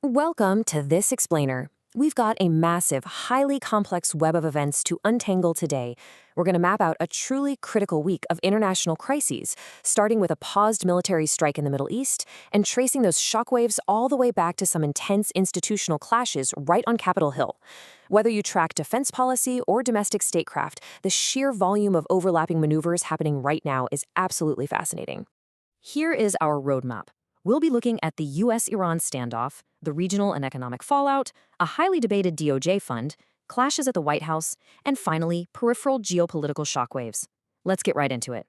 Welcome to This Explainer. We've got a massive, highly complex web of events to untangle today. We're going to map out a truly critical week of international crises, starting with a paused military strike in the Middle East and tracing those shockwaves all the way back to some intense institutional clashes right on Capitol Hill. Whether you track defense policy or domestic statecraft, the sheer volume of overlapping maneuvers happening right now is absolutely fascinating. Here is our roadmap. We'll be looking at the US-Iran standoff, the regional and economic fallout, a highly debated DOJ fund, clashes at the White House, and finally, peripheral geopolitical shockwaves. Let's get right into it.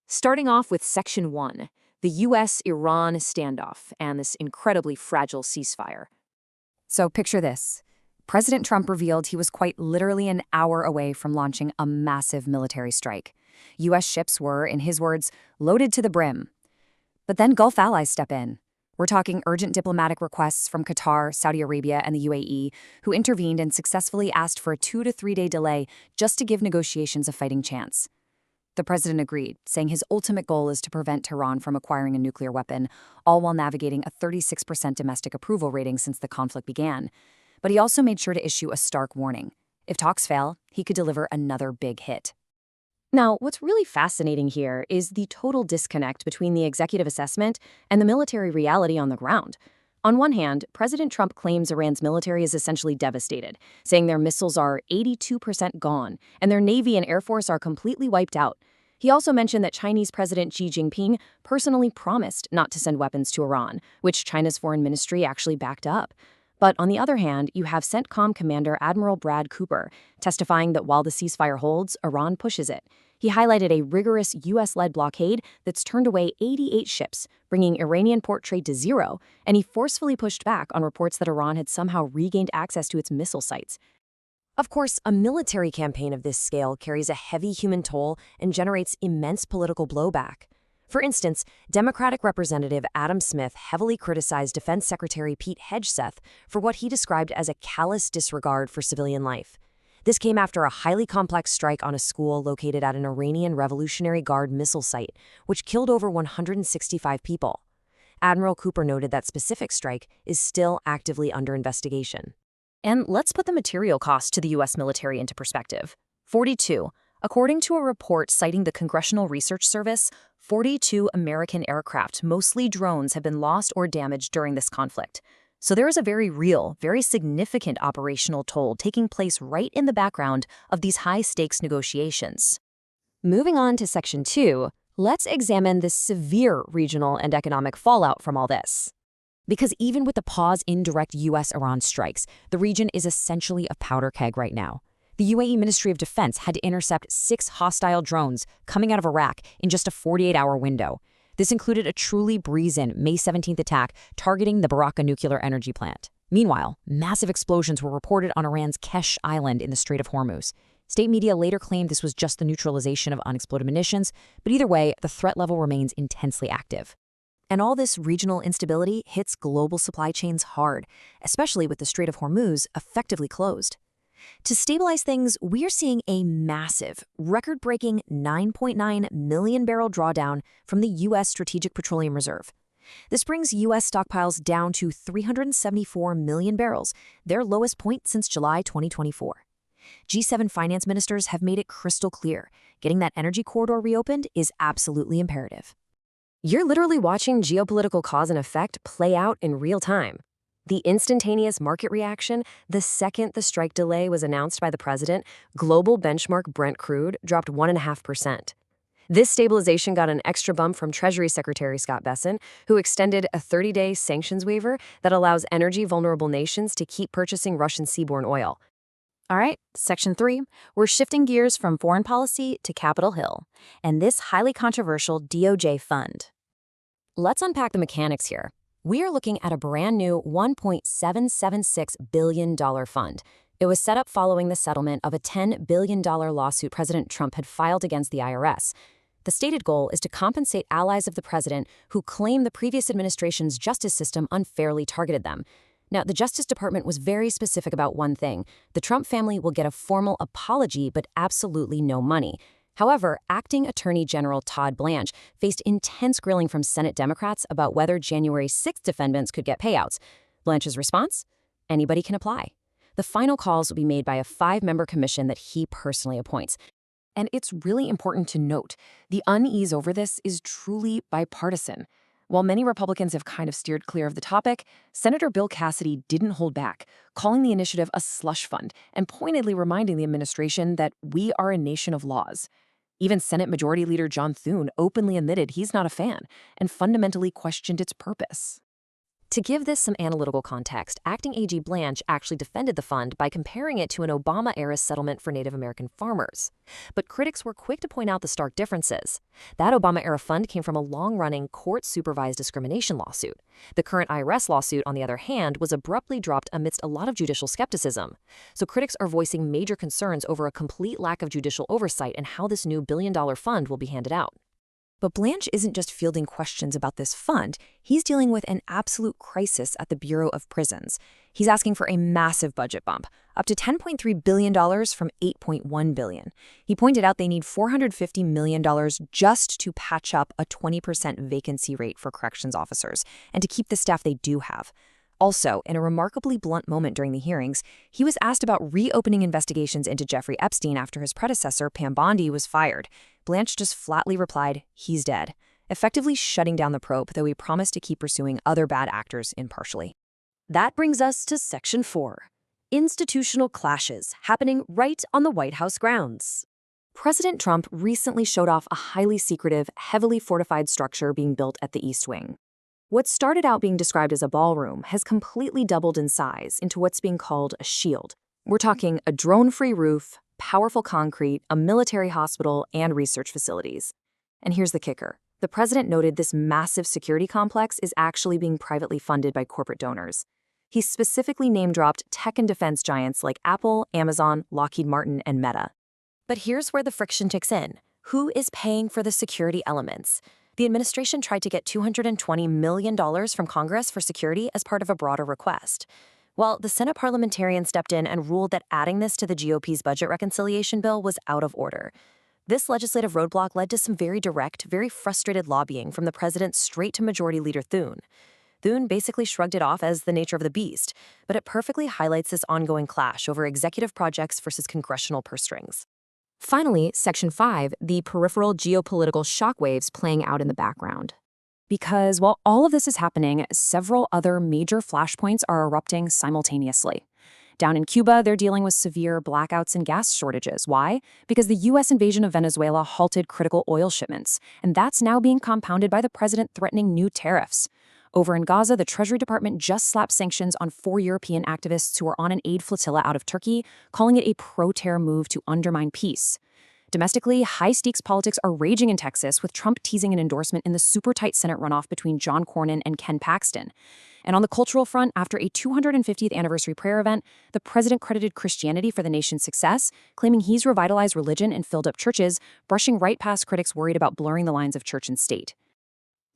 Starting off with Section 1, the US-Iran standoff and this incredibly fragile ceasefire. So picture this. President Trump revealed he was quite literally an hour away from launching a massive military strike. US ships were, in his words, loaded to the brim. But then Gulf allies step in. We're talking urgent diplomatic requests from Qatar, Saudi Arabia, and the UAE, who intervened and successfully asked for a 2 to 3 day delay just to give negotiations a fighting chance. The president agreed, saying his ultimate goal is to prevent Tehran from acquiring a nuclear weapon, all while navigating a 36% domestic approval rating since the conflict began. But he also made sure to issue a stark warning. If talks fail, he could deliver another big hit. Now, what's really fascinating here is the total disconnect between the executive assessment and the military reality on the ground. On one hand, President Trump claims Iran's military is essentially devastated, saying their missiles are 82% gone and their Navy and Air Force are completely wiped out. He also mentioned that Chinese President Xi Jinping personally promised not to send weapons to Iran, which China's foreign ministry actually backed up. But on the other hand, you have CENTCOM Commander Admiral Brad Cooper testifying that while the ceasefire holds, Iran pushes it. He highlighted a rigorous U.S.-led blockade that's turned away 88 ships, bringing Iranian port trade to zero, and he forcefully pushed back on reports that Iran had somehow regained access to its missile sites. Of course, a military campaign of this scale carries a heavy human toll and generates immense political blowback. For instance, Democratic Representative Adam Smith heavily criticized Defense Secretary Pete Hegseth for what he described as a callous disregard for civilian life. This came after a highly complex strike on a school located at an Iranian Revolutionary Guard missile site, which killed over 165 people. Admiral Cooper noted that specific strike is still actively under investigation. And let's put the material cost to the U.S. military into perspective. 42. According to a report citing the Congressional Research Service, 42 American aircraft, mostly drones, have been lost or damaged during this conflict. So there is a very real, very significant operational toll taking place right in the background of these high-stakes negotiations. Moving on to Section 2, let's examine the severe regional and economic fallout from all this. Because even with the pause in direct US-Iran strikes, the region is essentially a powder keg right now. The UAE Ministry of Defense had to intercept 6 hostile drones coming out of Iraq in just a 48-hour window. This included a truly brazen May 17th attack targeting the Baraka nuclear energy plant. Meanwhile, massive explosions were reported on Iran's Kesh Island in the Strait of Hormuz. State media later claimed this was just the neutralization of unexploded munitions, but either way, the threat level remains intensely active. And all this regional instability hits global supply chains hard, especially with the Strait of Hormuz effectively closed. To stabilize things, we are seeing a massive, record-breaking 9.9 million barrel drawdown from the U.S. Strategic Petroleum Reserve. This brings U.S. stockpiles down to 374 million barrels, their lowest point since July 2024. G7 finance ministers have made it crystal clear, getting that energy corridor reopened is absolutely imperative. You're literally watching geopolitical cause and effect play out in real time. The instantaneous market reaction, the second the strike delay was announced by the president, global benchmark Brent crude dropped 1.5%. This stabilization got an extra bump from Treasury Secretary Scott Bessent, who extended a 30-day sanctions waiver that allows energy-vulnerable nations to keep purchasing Russian seaborne oil. All right, Section 3, we're shifting gears from foreign policy to Capitol Hill, and this highly controversial DOJ fund. Let's unpack the mechanics here. We are looking at a brand new $1.776 billion fund. It was set up following the settlement of a $10 billion lawsuit President Trump had filed against the IRS. The stated goal is to compensate allies of the president who claim the previous administration's justice system unfairly targeted them. Now, the Justice Department was very specific about one thing. The Trump family will get a formal apology, but absolutely no money. However, acting Attorney General Todd Blanche faced intense grilling from Senate Democrats about whether January 6th defendants could get payouts. Blanche's response? Anybody can apply. The final calls will be made by a 5-member commission that he personally appoints. And it's really important to note, the unease over this is truly bipartisan. While many Republicans have kind of steered clear of the topic, Senator Bill Cassidy didn't hold back, calling the initiative a slush fund and pointedly reminding the administration that we are a nation of laws. Even Senate Majority Leader John Thune openly admitted he's not a fan and fundamentally questioned its purpose. To give this some analytical context, Acting AG Blanche actually defended the fund by comparing it to an Obama-era settlement for Native American farmers. But critics were quick to point out the stark differences. That Obama-era fund came from a long-running court-supervised discrimination lawsuit. The current IRS lawsuit, on the other hand, was abruptly dropped amidst a lot of judicial skepticism. So critics are voicing major concerns over a complete lack of judicial oversight and how this new billion-dollar fund will be handed out. But Blanche isn't just fielding questions about this fund, he's dealing with an absolute crisis at the Bureau of Prisons. He's asking for a massive budget bump, up to $10.3 billion from $8.1 billion. He pointed out they need $450 million just to patch up a 20% vacancy rate for corrections officers and to keep the staff they do have. Also, in a remarkably blunt moment during the hearings, he was asked about reopening investigations into Jeffrey Epstein after his predecessor, Pam Bondi, was fired. Blanche just flatly replied, he's dead, effectively shutting down the probe, though he promised to keep pursuing other bad actors impartially. That brings us to Section 4. Institutional clashes happening right on the White House grounds. President Trump recently showed off a highly secretive, heavily fortified structure being built at the East Wing. What started out being described as a ballroom has completely doubled in size into what's being called a shield. We're talking a drone-free roof, powerful concrete, a military hospital, and research facilities. And here's the kicker. The president noted this massive security complex is actually being privately funded by corporate donors. He specifically name-dropped tech and defense giants like Apple, Amazon, Lockheed Martin, and Meta. But here's where the friction kicks in. Who is paying for the security elements? The administration tried to get $220 million from Congress for security as part of a broader request. Well, the Senate parliamentarian stepped in and ruled that adding this to the GOP's budget reconciliation bill was out of order. This legislative roadblock led to some very direct, very frustrated lobbying from the president straight to Majority Leader Thune. Thune basically shrugged it off as the nature of the beast, but it perfectly highlights this ongoing clash over executive projects versus congressional purse strings. Finally, Section 5, the peripheral geopolitical shockwaves playing out in the background. Because while all of this is happening, several other major flashpoints are erupting simultaneously. Down in Cuba, they're dealing with severe blackouts and gas shortages. Why? Because the U.S. invasion of Venezuela halted critical oil shipments, and that's now being compounded by the president threatening new tariffs. Over in Gaza, the Treasury Department just slapped sanctions on 4 European activists who are on an aid flotilla out of Turkey, calling it a pro-terror move to undermine peace. Domestically, high-stakes politics are raging in Texas, with Trump teasing an endorsement in the super-tight Senate runoff between John Cornyn and Ken Paxton. And on the cultural front, after a 250th anniversary prayer event, the president credited Christianity for the nation's success, claiming he's revitalized religion and filled up churches, brushing right past critics worried about blurring the lines of church and state.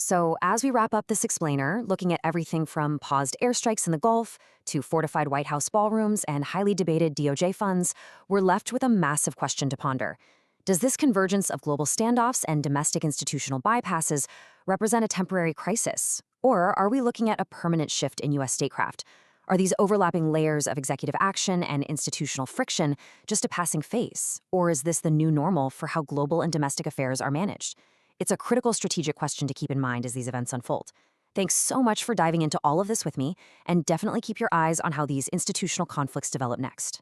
So as we wrap up this explainer, looking at everything from paused airstrikes in the Gulf to fortified White House ballrooms and highly debated DOJ funds, we're left with a massive question to ponder. Does this convergence of global standoffs and domestic institutional bypasses represent a temporary crisis? Or are we looking at a permanent shift in U.S. statecraft? Are these overlapping layers of executive action and institutional friction just a passing phase? Or is this the new normal for how global and domestic affairs are managed? It's a critical strategic question to keep in mind as these events unfold. Thanks so much for diving into all of this with me, and definitely keep your eyes on how these institutional conflicts develop next.